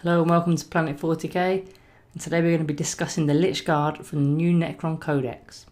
Hello and welcome to Planet 40k, and today we're going to be discussing the Lychguard from the new Necron Codex.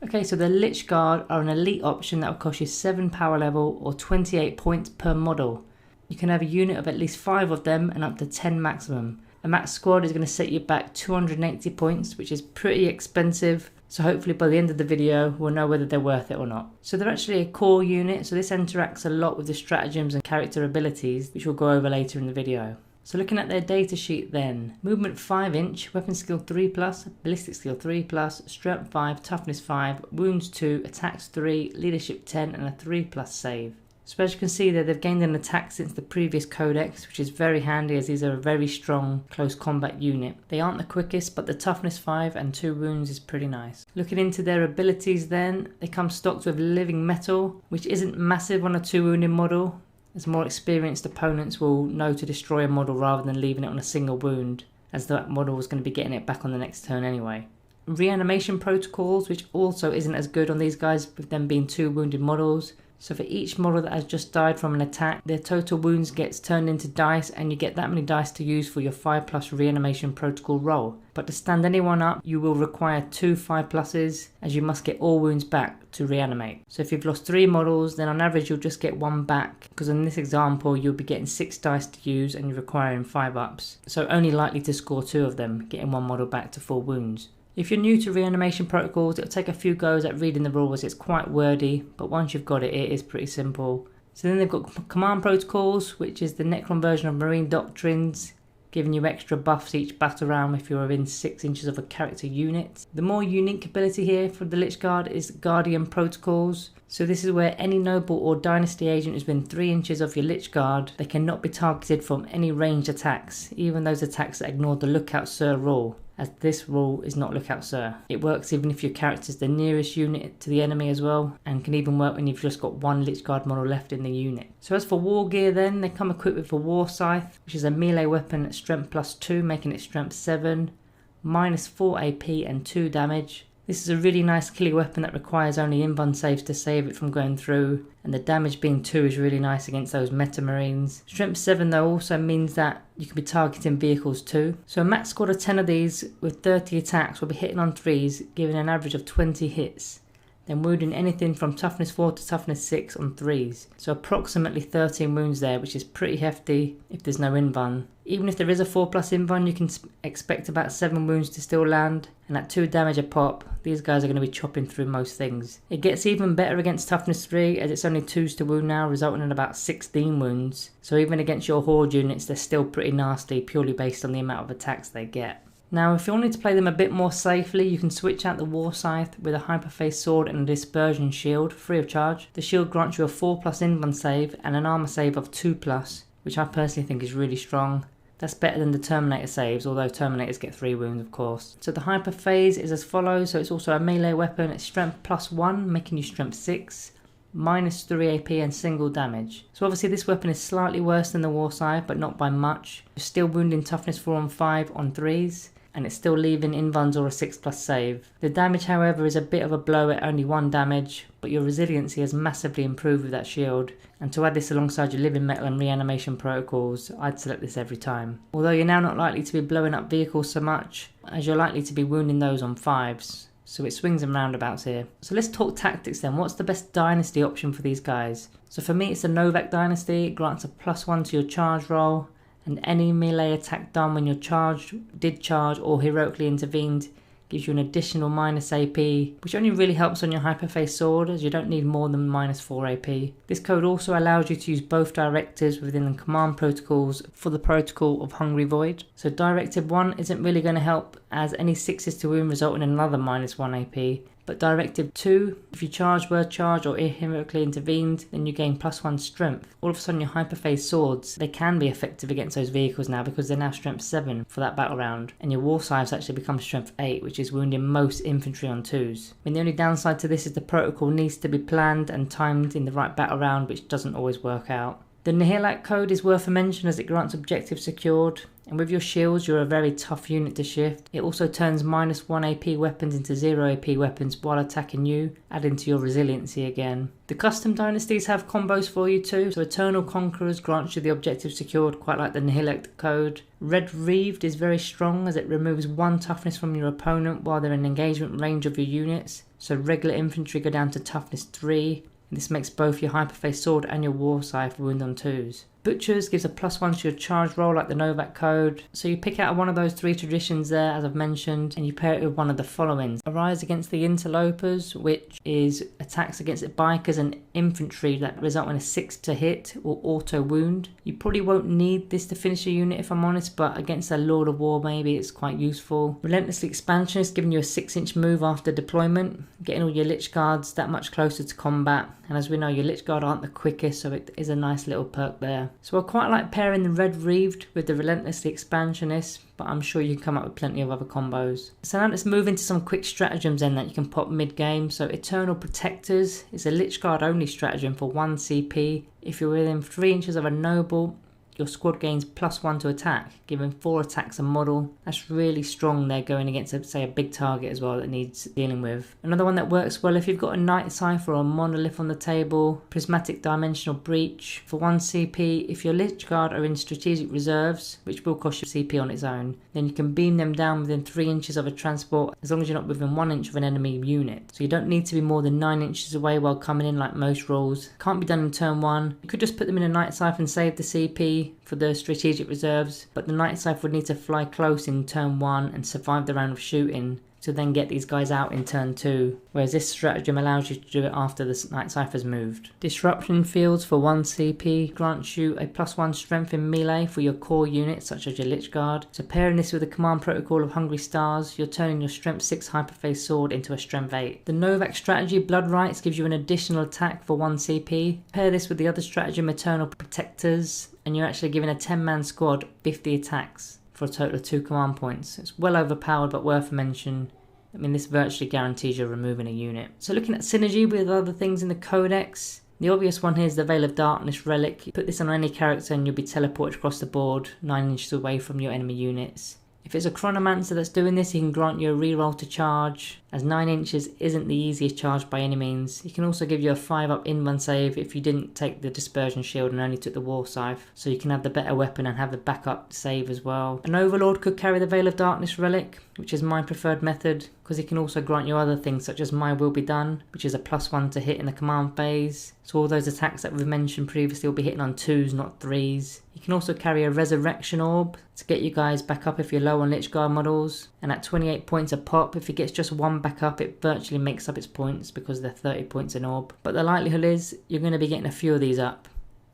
Okay, so the Lychguard are an elite option that will cost you 7 power level or 28 points per model. You can have a unit of at least 5 of them and up to 10 maximum. A max squad is going to set you back 280 points, which is pretty expensive. So hopefully by the end of the video, we'll know whether they're worth it or not. So they're actually a core unit, so this interacts a lot with the stratagems and character abilities, which we'll go over later in the video. So looking at their data sheet then, movement 5 inch, weapon skill 3+, ballistic skill 3+, strength 5, toughness 5, wounds 2, attacks 3, leadership 10 and a 3+ save. So as you can see there, they've gained an attack since the previous codex, which is very handy as these are a very strong close combat unit. They aren't the quickest, but the toughness 5 and 2 wounds is pretty nice. Looking into their abilities then, they come stocked with living metal, which isn't massive on a 2 wounded model, as more experienced opponents will know to destroy a model rather than leaving it on a single wound, as that model is going to be getting it back on the next turn anyway. Reanimation Protocols, which also isn't as good on these guys with them being 2 wounded models. So for each model that has just died from an attack, their total wounds gets turned into dice and you get that many dice to use for your 5+ Reanimation Protocol roll. But to stand anyone up, you will require 2 5+s as you must get all wounds back to reanimate. So if you've lost 3 models, then on average you'll just get 1 back, because in this example you'll be getting 6 dice to use and you're requiring 5 ups. So only likely to score 2 of them, getting 1 model back to full wounds. If you're new to Reanimation Protocols, it'll take a few goes at reading the rules. It's quite wordy, but once you've got it, it is pretty simple. So then they've got Command Protocols, which is the Necron version of Marine Doctrines, giving you extra buffs each battle round if you're within 6 inches of a character unit. The more unique ability here for the Lychguard is Guardian Protocols. So this is where any noble or dynasty agent who's within 3 inches of your Lychguard, they cannot be targeted from any ranged attacks, even those attacks that ignore the Lookout Sir rule, as this rule is not Lookout Sir. It works even if your character is the nearest unit to the enemy as well, and can even work when you've just got 1 Lychguard model left in the unit. So as for war gear then, they come equipped with a War Scythe, which is a melee weapon at strength +2, making it strength 7, -4 AP and 2 damage. This is a really nice killing weapon that requires only invuln saves to save it from going through, and the damage being 2 is really nice against those meta marines. Strength 7 though also means that you can be targeting vehicles too. So a max squad of 10 of these with 30 attacks will be hitting on 3s, giving an average of 20 hits. Then wounding anything from toughness 4 to toughness 6 on 3s. So approximately 13 wounds there, which is pretty hefty if there's no invuln. Even if there is a 4+ invuln, you can expect about 7 wounds to still land, and at 2 damage a pop, these guys are going to be chopping through most things. It gets even better against toughness 3, as it's only 2s to wound now, resulting in about 16 wounds. So even against your horde units, they're still pretty nasty, purely based on the amount of attacks they get. Now if you wanted to play them a bit more safely, you can switch out the War Scythe with a Hyperface Sword and a Dispersion Shield, free of charge. The shield grants you a 4+ invuln save and an armor save of 2+, which I personally think is really strong. That's better than the Terminator saves, although Terminators get 3 wounds of course. So the Hyperphase is as follows, so it's also a melee weapon at strength +1, making you strength 6, -3 AP and single damage. So obviously this weapon is slightly worse than the War Scythe, but not by much. You're still wounding toughness 4 on 5 on 3s, and it's still leaving invulns or a 6+ save. The damage however is a bit of a blow at only 1 damage, but your resiliency has massively improved with that shield, and to add this alongside your living metal and reanimation protocols, I'd select this every time. Although you're now not likely to be blowing up vehicles so much, as you're likely to be wounding those on 5s, so it swings and roundabouts here. So let's talk tactics then. What's the best dynasty option for these guys? So for me it's the Novak dynasty. It grants a +1 to your charge roll, and any melee attack done when you're charged, did charge or heroically intervened gives you an additional -AP, which only really helps on your Hyperface Sword as you don't need more than -4 AP. This code also allows you to use both directives within the command protocols for the protocol of Hungry Void. So directive 1 isn't really going to help, as any 6s to wound result in another -1 AP. But directive 2, if you charge, were charged or heroically intervened, then you gain +1 strength. All of a sudden your Hyperface Swords, they can be effective against those vehicles now because they're now strength 7 for that battle round. And your War Scythes actually become strength 8, which is wounding most infantry on 2s. I mean, the only downside to this is the protocol needs to be planned and timed in the right battle round, which doesn't always work out. The Nihilak code is worth a mention as it grants objectives secured, And with your shields, you're a very tough unit to shift. It also turns -1 AP weapons into 0 AP weapons while attacking you, adding to your resiliency again. The custom dynasties have combos for you too. So Eternal Conquerors grants you the objective secured, quite like the Nihilect code. Red Reaved is very strong as it removes 1 toughness from your opponent while they're in engagement range of your units. So regular infantry go down to toughness 3. And this makes both your Hyperface Sword and your War Scythe wound on 2s. Butchers gives a +1 to your charge roll like the Novak code. So you pick out one of those 3 traditions there, as I've mentioned, and you pair it with one of the following. Arise against the Interlopers, which is attacks against bikers and infantry that result in a 6 to hit or auto wound. You probably won't need this to finish a unit if I'm honest, but against a Lord of War maybe it's quite useful. Relentlessly Expansionist, giving you a 6-inch move after deployment, getting all your Lychguards that much closer to combat. And as we know, your Lychguard aren't the quickest, so it is a nice little perk there. So I quite like pairing the Red Reaved with the Relentlessly Expansionist, but I'm sure you can come up with plenty of other combos. So now let's move into some quick stratagems then that you can pop mid-game. So Eternal Protectors is a Lychguard only stratagem for 1 CP. If you're within 3 inches of a noble, your squad gains +1 to attack, giving 4 attacks a model. That's really strong there going against, say, a big target as well that needs dealing with. Another one that works well if you've got a Night Cipher or a Monolith on the table, Prismatic Dimensional Breach. For 1 CP, if your Lychguard are in strategic reserves, which will cost you CP on its own, then you can beam them down within 3 inches of a transport as long as you're not within 1 inch of an enemy unit. So you don't need to be more than 9 inches away while coming in like most rules. Can't be done in turn 1. You could just put them in a Night Cipher and save the CP for the strategic reserves, but the Night Cipher would need to fly close in turn 1 and survive the round of shooting to then get these guys out in turn 2, whereas this stratagem allows you to do it after the Night Cipher's moved. Disruption Fields for 1 CP grants you a +1 strength in melee for your core units such as your Lychguard. So pairing this with the command protocol of Hungry Stars, you're turning your strength 6 Hyperface Sword into a strength 8. The Novak strategy Blood Rites gives you an additional attack for 1 CP. Pair this with the other stratagem Eternal Protectors and you're actually given a 10-man squad 50 attacks for a total of 2 command points. It's well overpowered but worth a mention. I mean, this virtually guarantees you're removing a unit. So looking at synergy with other things in the Codex, the obvious one here is the Veil of Darkness Relic. You put this on any character and you'll be teleported across the board 9 inches away from your enemy units. If it's a Chronomancer that's doing this, he can grant you a reroll to charge, as 9 inches isn't the easiest charge by any means. He can also give you a 5-up in-run save if you didn't take the Dispersion shield and only took the War Scythe, so you can have the better weapon and have the backup save as well. An Overlord could carry the Veil of Darkness Relic, which is my preferred method, because he can also grant you other things such as My Will Be Done, which is a +1 to hit in the command phase. So all those attacks that we've mentioned previously will be hitting on 2s, not 3s. You can also carry a Resurrection Orb to get you guys back up if you're low on Lychguard models, and at 28 points a pop, if it gets just 1 back up, it virtually makes up its points because they're 30 points an orb. But the likelihood is you're going to be getting a few of these up.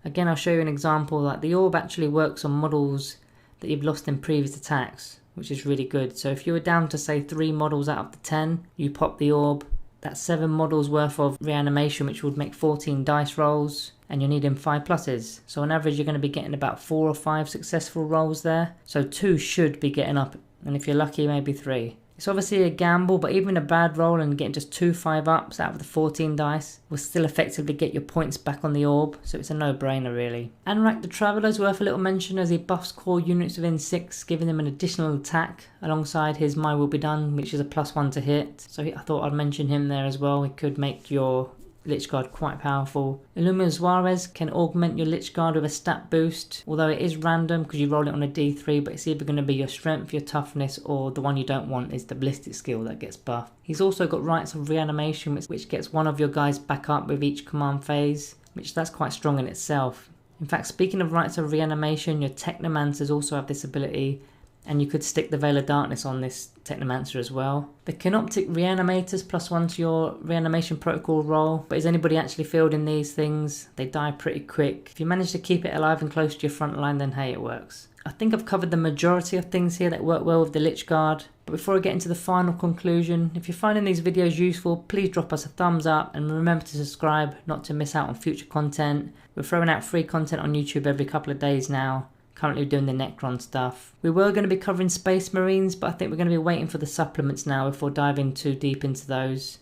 Again, I'll show you an example that the orb actually works on models that you've lost in previous attacks, which is really good. So if you were down to say 3 models out of the 10, you pop the orb, that's 7 models worth of reanimation, which would make 14 dice rolls, and you're needing 5 pluses. So on average you're going to be getting about 4 or 5 successful rolls there. So 2 should be getting up, and if you're lucky maybe 3. It's obviously a gamble, but even a bad roll and getting just 2 5-ups out of the 14 dice will still effectively get your points back on the orb, so it's a no-brainer really. Anrak the Traveller is worth a little mention as he buffs core units within 6, giving them an additional attack alongside his My Will Be Done, which is a +1 to hit. So I thought I'd mention him there as well. It could make your Lychguard quite powerful. Illumina Suarez can augment your Lychguard with a stat boost, although it is random because you roll it on a d3, but it's either going to be your strength, your toughness, or the one you don't want is the ballistic skill that gets buffed. He's also got Rites of Reanimation, which gets one of your guys back up with each command phase, which that's quite strong in itself. In fact, speaking of Rites of Reanimation, your Technomancers also have this ability, and you could stick the Veil of Darkness on this Technomancer as well. The Canoptic Reanimators +1 to your Reanimation Protocol roll, but is anybody actually fielding these things? They die pretty quick. If you manage to keep it alive and close to your front line, then hey, it works. I think I've covered the majority of things here that work well with the Lychguard. But before I get into the final conclusion, if you're finding these videos useful, please drop us a thumbs up and remember to subscribe not to miss out on future content. We're throwing out free content on YouTube every couple of days now. Currently doing the Necron stuff. We were going to be covering Space Marines, but I think we're going to be waiting for the supplements now before diving too deep into those,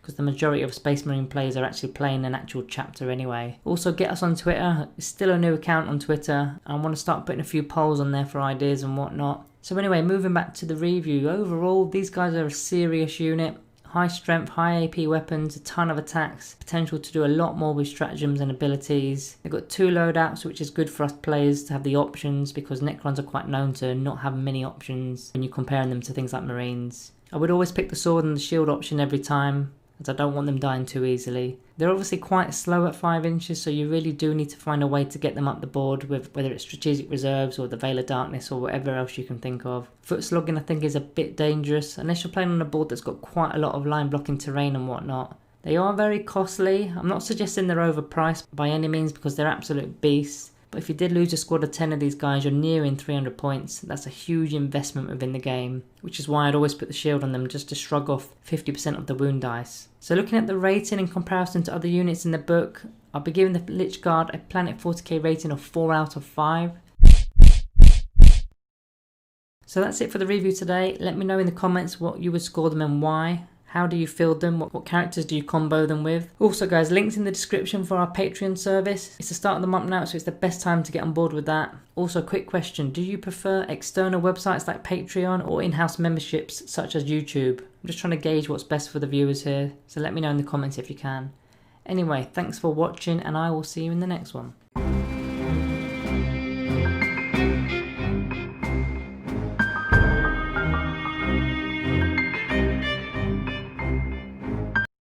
because the majority of Space Marine players are actually playing an actual chapter anyway. Also get us on Twitter. It's still a new account on Twitter. I want to start putting a few polls on there for ideas and whatnot. So anyway, moving back to the review. Overall, these guys are a serious unit. High strength, high AP weapons, a ton of attacks, potential to do a lot more with stratagems and abilities. They've got 2 loadouts, which is good for us players to have the options, because Necrons are quite known to not have many options when you're comparing them to things like Marines. I would always pick the sword and the shield option every time, as I don't want them dying too easily. They're obviously quite slow at 5 inches, so you really do need to find a way to get them up the board, with whether it's strategic reserves or the Veil of Darkness or whatever else you can think of. Foot slogging I think is a bit dangerous, unless you're playing on a board that's got quite a lot of line blocking terrain and whatnot. They are very costly. I'm not suggesting they're overpriced by any means, because they're absolute beasts. But if you did lose a squad of 10 of these guys, you're nearing 300 points. That's a huge investment within the game, which is why I'd always put the shield on them, just to shrug off 50% of the wound dice. So looking at the rating in comparison to other units in the book, I'll be giving the Lychguard a Planet 40k rating of 4 out of 5. So that's it for the review today. Let me know in the comments what you would score them and why. How do you field them? What characters do you combo them with? Also guys, links in the description for our Patreon service. It's the start of the month now, so it's the best time to get on board with that. Also, quick question. Do you prefer external websites like Patreon or in-house memberships such as YouTube? I'm just trying to gauge what's best for the viewers here, so let me know in the comments if you can. Anyway, thanks for watching, and I will see you in the next one.